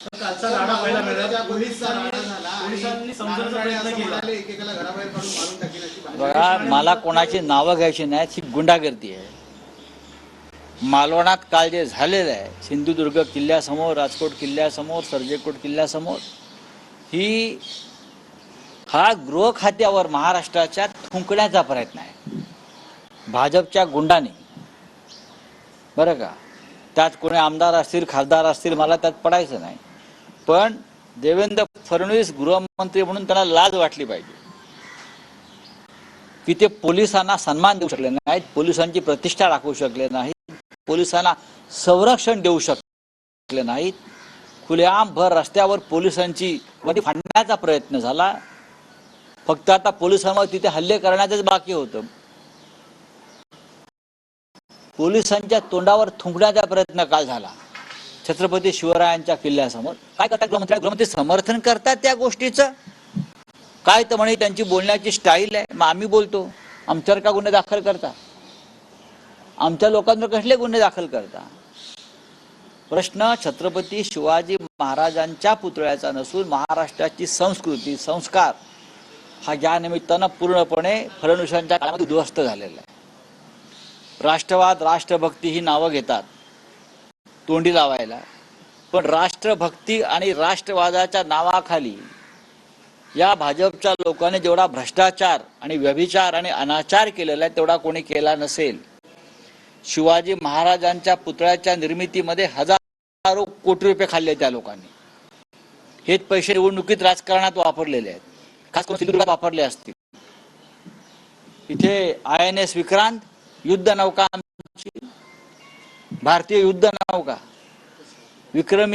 कालचा राडा पाहायला मिळाला. पोलिसांनी समजण्याचा प्रयत्न केला. एकेकाला घराबाहेर काढून मारून टाकण्याची. बघा, मला कोणाची नावं घ्यायची नाहीत, ही गुंडागर्दी आहे. मालवणात काल जे झालेलं आहे, सिंधुदुर्ग किल्ल्यासमोर, राजकोट किल्ल्यासमोर, सर्जेकोट किल्ल्यासमोर, हा गृह खात्यावर महाराष्ट्राच्या थुंकण्याचा प्रयत्न आहे भाजपच्या गुंडाने. बरं का, त्यात कोणी आमदार असतील, खासदार असतील, मला त्यात पडायचं नाही. पण देवेंद्र फडणवीस गृहमंत्री म्हणून त्यांना लाज वाटली पाहिजे की ते पोलिसांना सन्मान देऊ शकले नाहीत, पोलिसांची प्रतिष्ठा राखू शकले नाहीत, पोलिसांना संरक्षण देऊ शकले नाहीत. खुलेआम भर रस्त्यावर पोलिसांची मध्ये फाडण्याचा प्रयत्न झाला. फक्त आता पोलिसांवर तिथे हल्ले करण्याचंच बाकी होतं. पोलिसांच्या तोंडावर थुंकण्याचा प्रयत्न काल झाला छत्रपती शिवरायांच्या किल्ल्यासमोर. काय करतात गृहमंत्री समर्थन करतात त्या गोष्टीचं. काय तर म्हणे त्यांची बोलण्याची स्टाईल आहे. मग आम्ही बोलतो आमच्यावर का गुन्हे दाखल करता, आमच्या लोकांवर कसले गुन्हे दाखल करता. प्रश्न छत्रपती शिवाजी महाराजांच्या पुतळ्याचा नसून महाराष्ट्राची संस्कृती संस्कार हा या निमित्तानं पूर्णपणे फडणवीसांच्या काळामध्ये उद्ध्वस्त झालेला आहे. राष्ट्रवाद राष्ट्रभक्ती ही नावं घेतात तोंडी लावायला, पण राष्ट्रभक्ती आणि राष्ट्रवादाच्या नावाखाली या भाजपच्या लोकांनी जेवढा भ्रष्टाचार आणि व्यभिचार आणि अनाचार केलेला आहे तेवढा कोणी केला नसेल. शिवाजी महाराजांच्या पुतळ्याच्या निर्मितीमध्ये हजारो कोटी रुपये खाल्ले त्या लोकांनी. हेच पैसे निवडणुकीत राजकारणात वापरलेले आहेत, खास करून सिंधुदुर्गात वापरले असतील. इथे INS विक्रांत युद्ध नौका, भारतीय युद्ध नौका विक्रम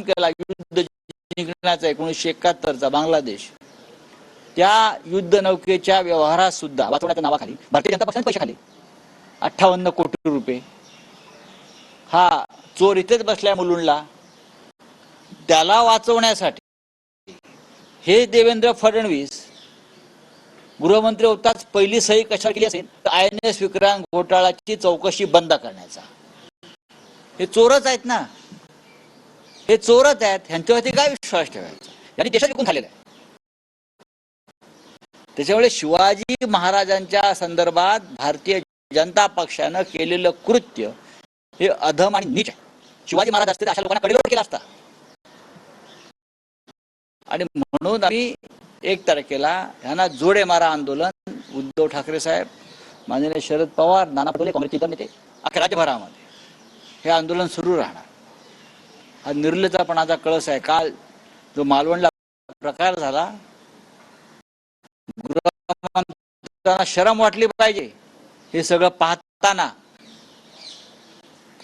केला युद्ध जिंकण्याचा 1971चा बांगलादेश. त्या युद्ध नौकेच्या व्यवहारात सुद्धा वाचवण्याच्या नावाखाली भारतीय जनता पक्षाने पैसे खाल्ले 58 कोटी रुपये. हा चोर इथेच बसलाय मुलुंडला, त्याला वाचवण्यासाठी हे देवेंद्र फडणवीस गृहमंत्री होताच पहिली सही कशाला केली असेल तर INS विक्रांत घोटाळ्याची चौकशी बंद करण्याचा. हे चोरच आहेत ना, हे चोरच आहेत. ह्यांच्यावरती काय विश्वास ठेवायचा, यांनी देशात विकून खाल्लेला आहे. त्याच्यामुळे शिवाजी महाराजांच्या संदर्भात भारतीय जनता पक्षानं केलेलं कृत्य हे अधम आणि नीच आहे. शिवाजी महाराज असते अशा लोकांना कडेलोट केला असता. आणि म्हणून आम्ही 1 तारखेला ह्यांना जोडे मारा आंदोलन, उद्धव ठाकरे साहेब, माननीय शरद पवार, नाना पटोले, काँग्रेसचे इतर नेते अख्ख्या राज्यभरामध्ये हे आंदोलन सुरू राहणार. हा निर्लज्जपणाचा कळस आहे. काल जो मालवणला प्रकार झाला, गृहमंत्र्यांना शरम वाटली पाहिजे. हे सगळं पाहताना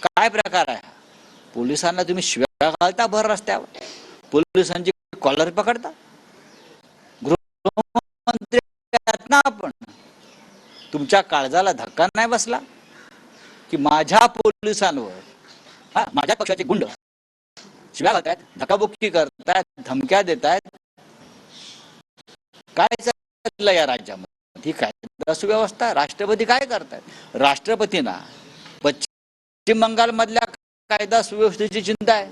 काय प्रकार आहे. पोलिसांना तुम्ही शिव्या घालता भर रस्त्यावर, पोलिसांची कॉलर पकडता. गृहमंत्री आपण तुमच्या काळजाला धक्का नाही बसला की माझ्या पोलिसांवर माझ्या पक्षाचे गुंड शिव्या घालतायत, धक्काबुक्की करतायत, धमक्या देतायत. काय चाललं या राज्यामध्ये? ही कायदा सुव्यवस्था, राष्ट्रपती काय करतायत? राष्ट्रपतींना पश्चिम बंगाल मधल्या कायदा सुव्यवस्थेची चिंता आहे.